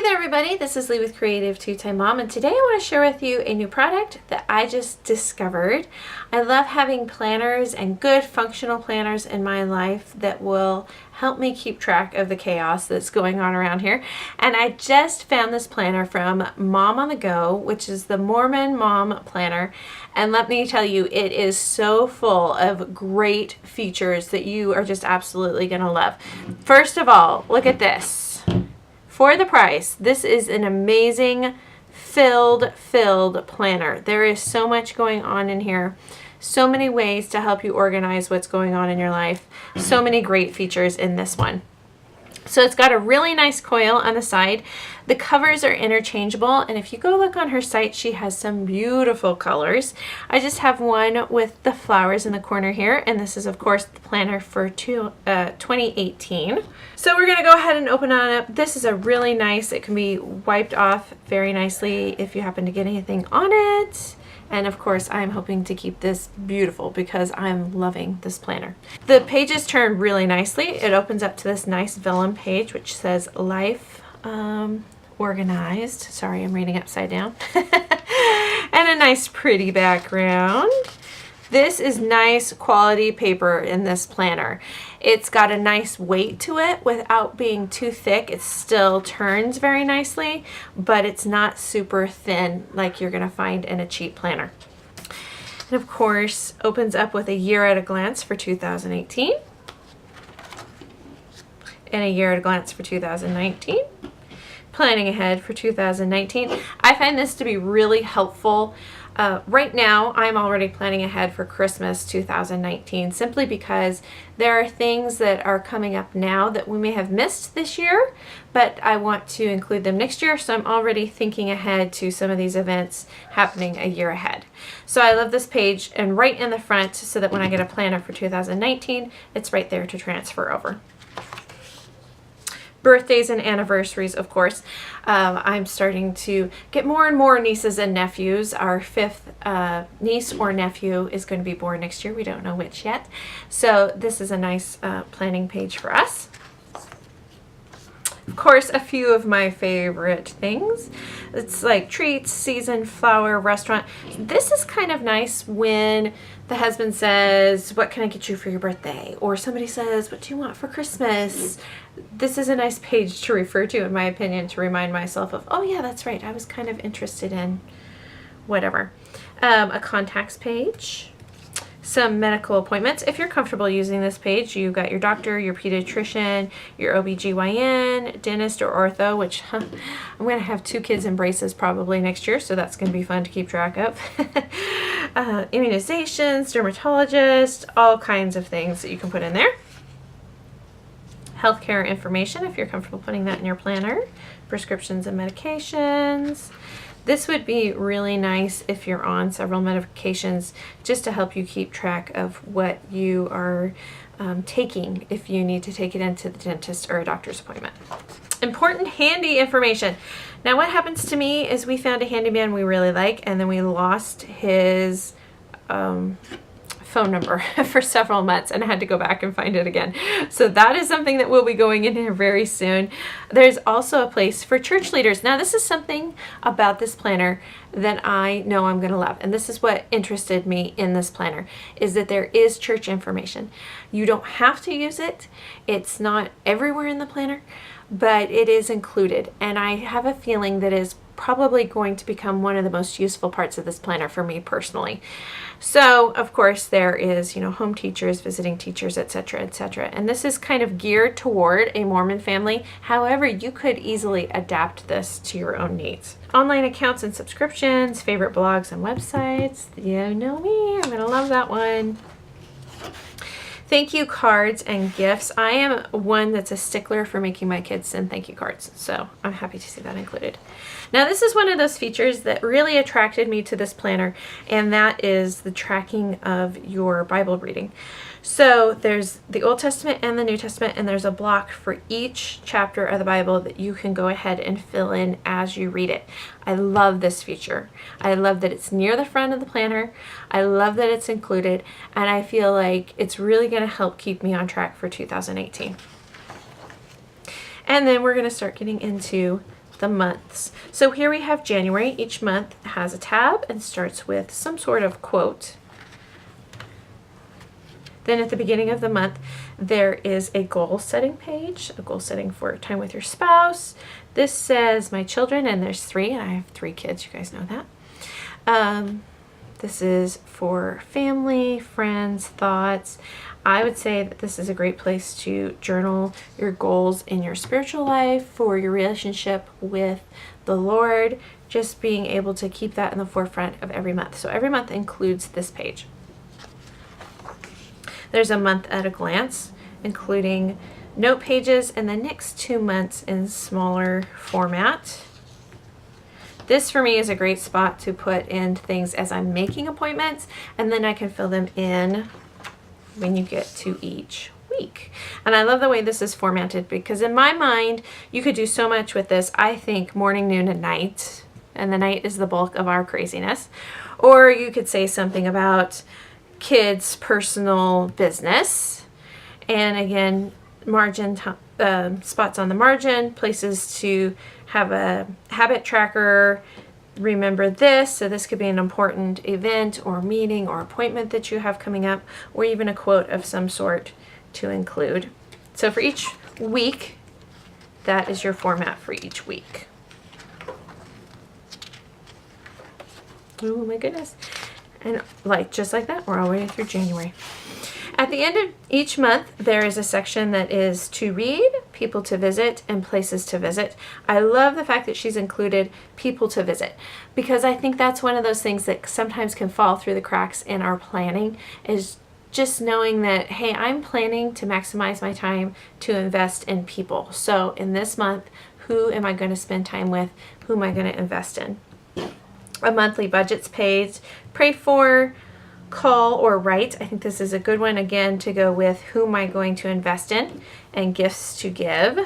Hey there everybody, this is Lee with Creative2xmom, and today I want to share with you a new product that I just discovered. I love having planners and good functional planners in my life that will help me keep track of the chaos that's going on around here. And I just found this planner from Mom on the Go, which is the Mormon Mom Planner. And let me tell you, it is so full of great features that you are just absolutely going to love. First of all, look at this. For the price, this is an amazing filled planner. There is so much going on in here. So many ways to help you organize what's going on in your life. So many great features in this one. So it's got a really nice coil on the side. The covers are interchangeable, and if you go look on her site, she has some beautiful colors. I just have one with the flowers in the corner here, and this is of course the planner for 2018. So we're gonna go ahead and open on up. This is a really nice, it can be wiped off very nicely if you happen to get anything on it. And of course, I'm hoping to keep this beautiful because I'm loving this planner. The pages turn really nicely. It opens up to this nice vellum page, which says Life Organized. Sorry, I'm reading upside down. And a nice pretty background. This is nice quality paper in this planner. It's got a nice weight to it without being too thick. It still turns very nicely, but it's not super thin like you're gonna find in a cheap planner. And of course, opens up with a year at a glance for 2018 and a year at a glance for 2019. Planning ahead for 2019. I find this to be really helpful. Right now, I'm already planning ahead for Christmas 2019 simply because there are things that are coming up now that we may have missed this year, but I want to include them next year, so I'm already thinking ahead to some of these events happening a year ahead. So I love this page, and right in the front, so that when I get a planner for 2019, it's right there to transfer over. Birthdays and anniversaries, of course. I'm starting to get more and more nieces and nephews. Our fifth niece or nephew is going to be born next year. We don't know which yet. So this is a nice planning page for us. Of course, a few of my favorite things. It's like treats, season, flower, restaurant. This is kind of nice when the husband says, what can I get you for your birthday? Or somebody says, what do you want for Christmas? This is a nice page to refer to, in my opinion, to remind myself of, oh yeah, that's right, I was kind of interested in whatever. A contacts page. Some medical appointments. If you're comfortable using this page, you've got your doctor, your pediatrician, your OBGYN, dentist, or ortho, which I'm going to have 2 kids in braces probably next year, so that's going to be fun to keep track of. Immunizations, dermatologist, all kinds of things that you can put in there. Healthcare information, if you're comfortable putting that in your planner. Prescriptions and medications. This would be really nice if you're on several medications, just to help you keep track of what you are taking if you need to take it into the dentist or a doctor's appointment. Important handy information. Now what happens to me is we found a handyman we really like, and then we lost his phone number for several months, and I had to go back and find it again. So that is something that will be going in here very soon. There's also a place for church leaders. Now this is something about this planner that I know I'm going to love, and this is what interested me in this planner, is that there is church information. You don't have to use it. It's not everywhere in the planner, but it is included, and I have a feeling that is probably going to become one of the most useful parts of this planner for me personally. So of course there is, home teachers, visiting teachers, etc., etc. And this is kind of geared toward a Mormon family. However, you could easily adapt this to your own needs. Online accounts and subscriptions, favorite blogs and websites. You know me, I'm gonna love that one. Thank you cards and gifts. I am one that's a stickler for making my kids send thank you cards, so I'm happy to see that included. Now this is one of those features that really attracted me to this planner, and that is the tracking of your Bible reading. So there's the Old Testament and the New Testament, and there's a block for each chapter of the Bible that you can go ahead and fill in as you read it. I love this feature. I love that it's near the front of the planner. I love that it's included, and I feel like it's really going to help keep me on track for 2018. And then we're going to start getting into the months. So here we have January. Each month has a tab and starts with some sort of quote. Then at the beginning of the month, there is a goal setting page, a goal setting for time with your spouse. This says my children, and there's 3, and I have 3 kids, you guys know that. This is for family, friends, thoughts. I would say that this is a great place to journal your goals in your spiritual life, for your relationship with the Lord, just being able to keep that in the forefront of every month. So every month includes this page. There's a month at a glance, including note pages, and the next 2 months in smaller format. This for me is a great spot to put in things as I'm making appointments, and then I can fill them in when you get to each week. And I love the way this is formatted, because in my mind, you could do so much with this. I think morning, noon, and night, and the night is the bulk of our craziness. Or you could say something about kids' personal business, and again, margin spots on the margin, places to have a habit tracker. Remember this, so this could be an important event or meeting or appointment that you have coming up, or even a quote of some sort to include. So for each week, that is your format for each week. Oh my goodness. And just like that, we're all the way through January. At the end of each month, there is a section that is to read, people to visit, and places to visit. I love the fact that she's included people to visit, because I think that's one of those things that sometimes can fall through the cracks in our planning, is just knowing that, hey, I'm planning to maximize my time to invest in people. So in this month, who am I going to spend time with? Who am I going to invest in? A monthly budgets page, pray for, call, or write. I think this is a good one, again, to go with who am I going to invest in, and gifts to give.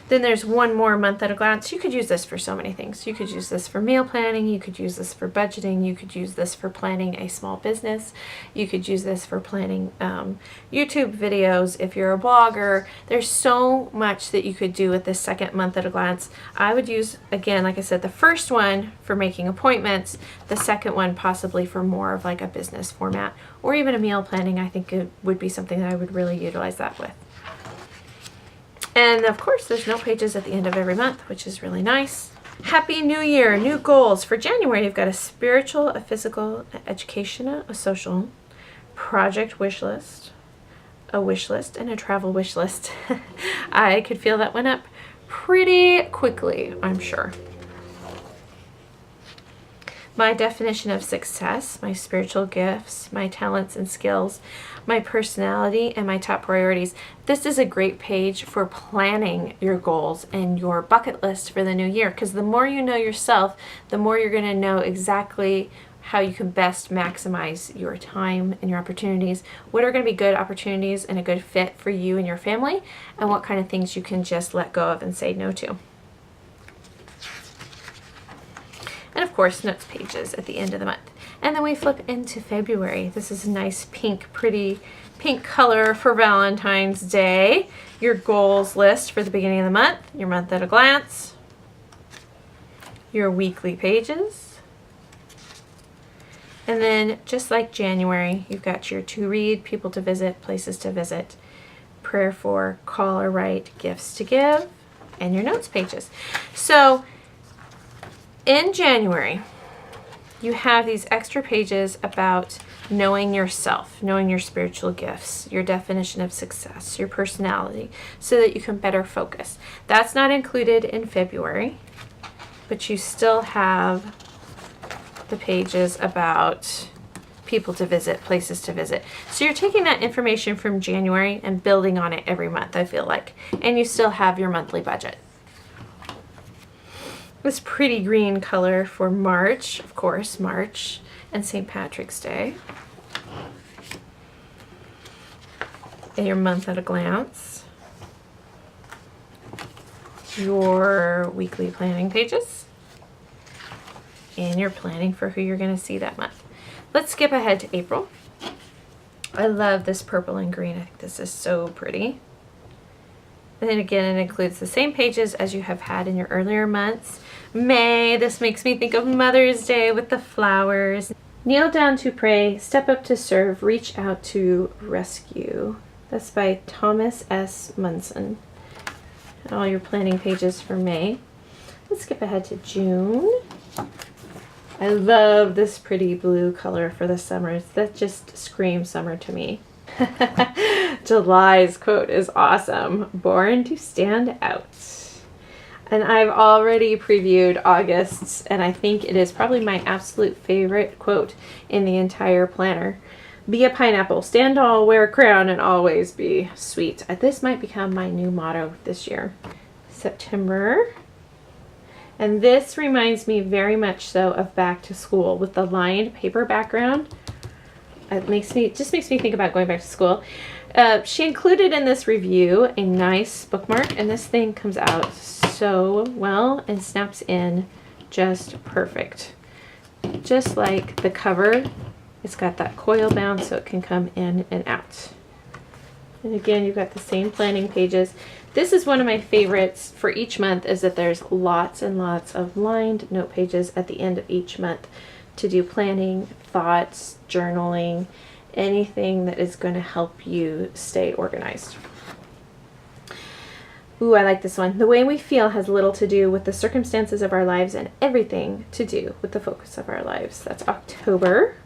Then there's one more month at a glance. You could use this for so many things. You could use this for meal planning. You could use this for budgeting. You could use this for planning a small business. You could use this for planning YouTube videos if you're a blogger. There's so much that you could do with this second month at a glance. I would use, again, like I said, the first one for making appointments, the second one possibly for more of like a business format, or even a meal planning. I think it would be something that I would really utilize that with. And of course, there's note pages at the end of every month, which is really nice. Happy New Year, new goals. For January, you've got a spiritual, a physical, an educational, a social, project wish list, a wish list, and a travel wish list. I could fill that one up pretty quickly, I'm sure. My definition of success, my spiritual gifts, my talents and skills, my personality, and my top priorities. This is a great page for planning your goals and your bucket list for the new year, because the more you know yourself, the more you're going to know exactly how you can best maximize your time and your opportunities, what are going to be good opportunities and a good fit for you and your family, and what kind of things you can just let go of and say no to. And of course, notes pages at the end of the month. And then we flip into February. This is a nice pink, pretty pink color for Valentine's Day. Your goals list for the beginning of the month, your month at a glance, your weekly pages. And then just like January, you've got your to read, people to visit, places to visit, prayer for, call or write, gifts to give, and your notes pages. So in January, you have these extra pages about knowing yourself, knowing your spiritual gifts, your definition of success, your personality, so that you can better focus. That's not included in February, but you still have the pages about people to visit, places to visit. So you're taking that information from January and building on it every month, I feel like. And you still have your monthly budget. This pretty green color for March, of course, March and St. Patrick's Day. And your month at a glance. Your weekly planning pages. And your planning for who you're going to see that month. Let's skip ahead to April. I love this purple and green. I think this is so pretty. And then again, it includes the same pages as you have had in your earlier months. May, this makes me think of Mother's Day with the flowers. Kneel down to pray, step up to serve, reach out to rescue. That's by Thomas S. Munson. All your planning pages for May. Let's skip ahead to June. I love this pretty blue color for the summer. That just screams summer to me. July's quote is awesome. Born to stand out. And I've already previewed August's, and I think it is probably my absolute favorite quote in the entire planner. Be a pineapple, stand tall, wear a crown, and always be sweet. This might become my new motto this year. September. And this reminds me very much so of back to school with the lined paper background. It just makes me think about going back to school. She included in this review a nice bookmark, and this thing comes out so well and snaps in just perfect. Just like the cover, it's got that coil bound so it can come in and out. And again, you've got the same planning pages. This is one of my favorites for each month, is that there's lots and lots of lined note pages at the end of each month to do planning, thoughts, journaling, anything that is going to help you stay organized. Ooh, I like this one. The way we feel has little to do with the circumstances of our lives and everything to do with the focus of our lives. That's October.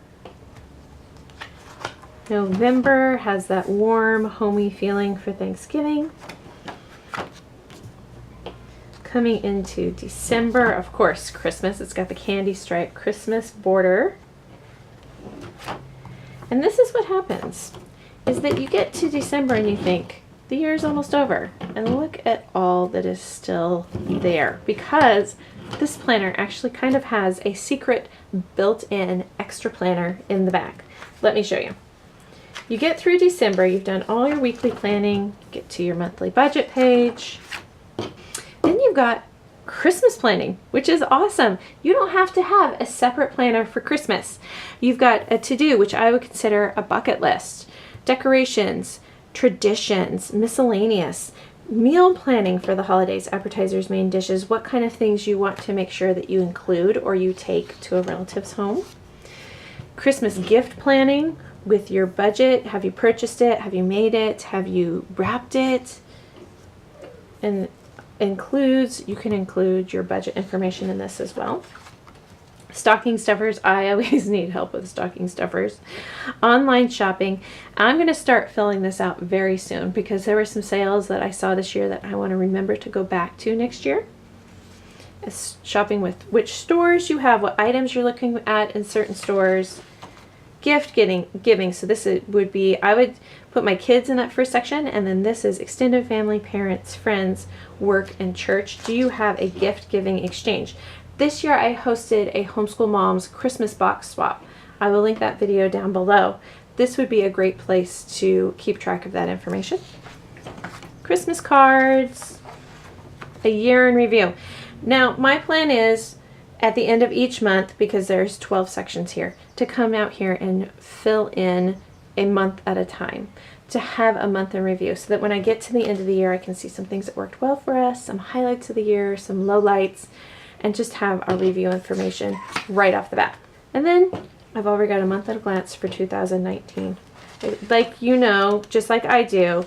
November has that warm, homey feeling for Thanksgiving. Coming into December, of course, Christmas. It's got the candy stripe Christmas border. And this is what happens, is that you get to December and you think, the year's almost over. And look at all that is still there, because this planner actually kind of has a secret built-in extra planner in the back. Let me show you. You get through December, you've done all your weekly planning, get to your monthly budget page. Then you've got Christmas planning, which is awesome. You don't have to have a separate planner for Christmas. You've got a to-do, which I would consider a bucket list, decorations, traditions, miscellaneous, meal planning for the holidays, appetizers, main dishes, what kind of things you want to make sure that you include or you take to a relative's home. Christmas gift planning with your budget. Have you purchased it? Have you made it? Have you wrapped it? And you can include your budget information in this as well. Stocking stuffers, I always need help with stocking stuffers. Online shopping, I'm going to start filling this out very soon because there were some sales that I saw this year that I want to remember to go back to next year. Shopping with which stores you have, what items you're looking at in certain stores. Gift giving, so this would be, I would put my kids in that first section, and then this is extended family, parents, friends, work, and church. Do you have a gift giving exchange? This year I hosted a Homeschool Moms Christmas box swap. I will link that video down below. This would be a great place to keep track of that information. Christmas cards, a year in review. Now my plan is at the end of each month, because there's 12 sections here, to come out here and fill in a month at a time, to have a month in review, so that when I get to the end of the year I can see some things that worked well for us, some highlights of the year, some lowlights, and just have our review information right off the bat. And then I've already got a month at a glance for 2019. Like, you know, just like I do,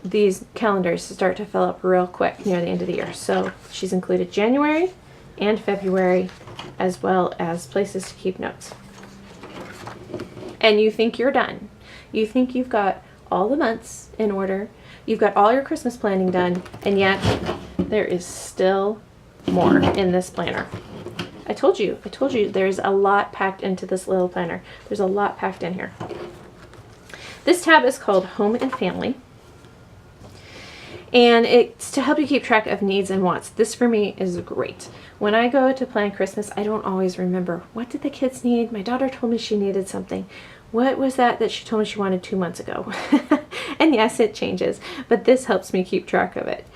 these calendars start to fill up real quick near the end of the year. So she's included January and February, as well as places to keep notes. And you think you're done. You think you've got all the months in order, you've got all your Christmas planning done, and yet there is still more in this planner. I told you there's a lot packed into this little planner. There's a lot packed in here. This tab is called Home and Family, and it's to help you keep track of needs and wants. This for me is great. When I go to plan Christmas, I don't always remember, what did the kids need? My daughter told me she needed something. What was that she told me she wanted 2 months ago? And yes, it changes, but this helps me keep track of it.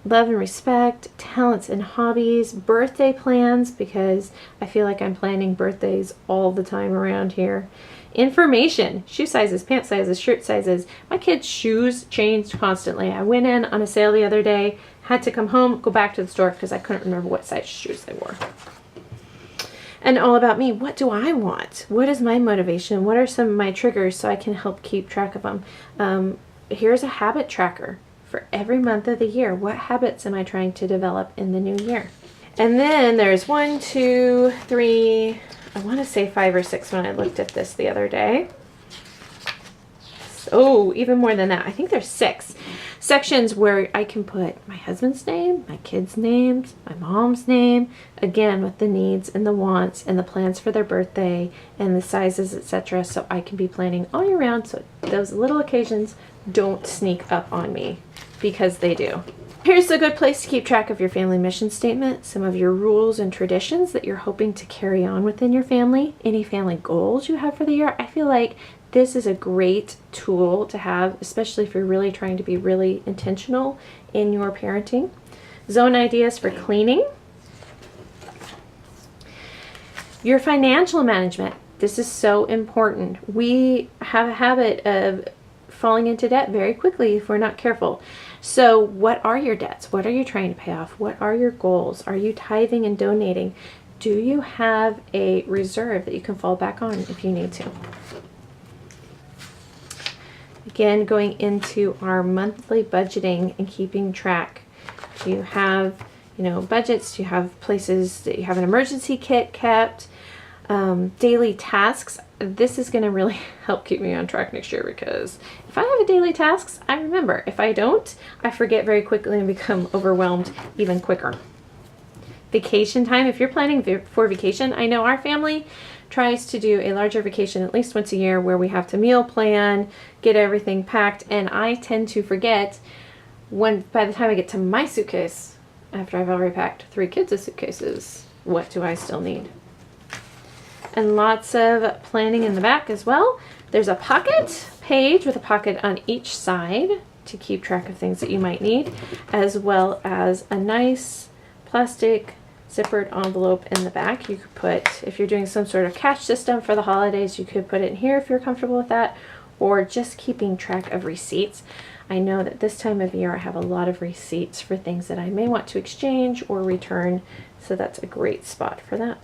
love and respect, talents and hobbies, birthday plans, because I feel like I'm planning birthdays all the time around here. Information, shoe sizes, pant sizes, shirt sizes. My kids' shoes changed constantly. I went in on a sale the other day, had to come home, go back to the store because I couldn't remember what size shoes they wore. And all about me. What do I want? What is my motivation? What are some of my triggers so I can help keep track of them? Here's a habit tracker for every month of the year. What habits am I trying to develop in the new year? And then there's 1, 2, 3, I want to say 5 or 6 when I looked at this the other day. Oh, even more than that. I think there's 6 sections where I can put my husband's name, my kids' names, my mom's name, again with the needs and the wants and the plans for their birthday and the sizes, etc. So I can be planning all year round so those little occasions don't sneak up on me, because they do. Here's a good place to keep track of your family mission statement, some of your rules and traditions that you're hoping to carry on within your family, any family goals you have for the year. I feel like this is a great tool to have, especially if you're really trying to be really intentional in your parenting. Zone ideas for cleaning. Your financial management. This is so important. We have a habit of falling into debt very quickly if we're not careful. So what are your debts? What are you trying to pay off? What are your goals? Are you tithing and donating? Do you have a reserve that you can fall back on if you need to? Again, going into our monthly budgeting and keeping track. Do you have, budgets? Do you have places that you have an emergency kit kept? Daily tasks. This is going to really help keep me on track next year, because if I have a daily tasks, I remember. If I don't, I forget very quickly and become overwhelmed even quicker. Vacation time. If you're planning for vacation, I know our family tries to do a larger vacation at least once a year where we have to meal plan, get everything packed, and I tend to forget by the time I get to my suitcase, after I've already packed 3 kids' suitcases, what do I still need? And lots of planning in the back as well. There's a pocket page with a pocket on each side to keep track of things that you might need, as well as a nice plastic zippered envelope in the back. You could put, if you're doing some sort of cash system for the holidays, you could put it in here if you're comfortable with that, or just keeping track of receipts. I know that this time of year I have a lot of receipts for things that I may want to exchange or return, so that's a great spot for that.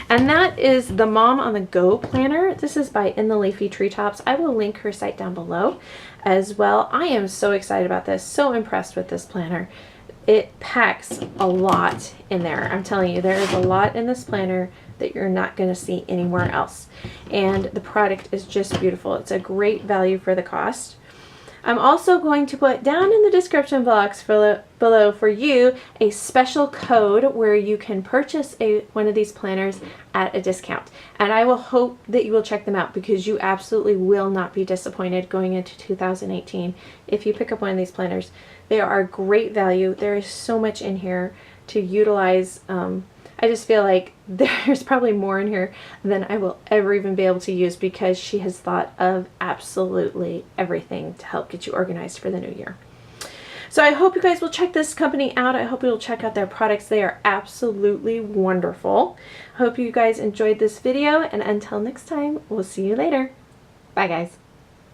And that is the Mom on the Go planner. This is by In the Leafy Treetops. I will link her site down below as well. I am so excited about this, so impressed with this planner. It packs a lot in there. I'm telling you, there is a lot in this planner that you're not going to see anywhere else. And the product is just beautiful. It's a great value for the cost. I'm also going to put down in the description box below for you a special code where you can purchase one of these planners at a discount. And I will hope that you will check them out, because you absolutely will not be disappointed going into 2018 if you pick up one of these planners. They are great value. There is so much in here to utilize. I just feel like there's probably more in here than I will ever even be able to use, because she has thought of absolutely everything to help get you organized for the new year. So I hope you guys will check this company out. I hope you will check out their products. They are absolutely wonderful. I hope you guys enjoyed this video, and until next time, we'll see you later. Bye guys.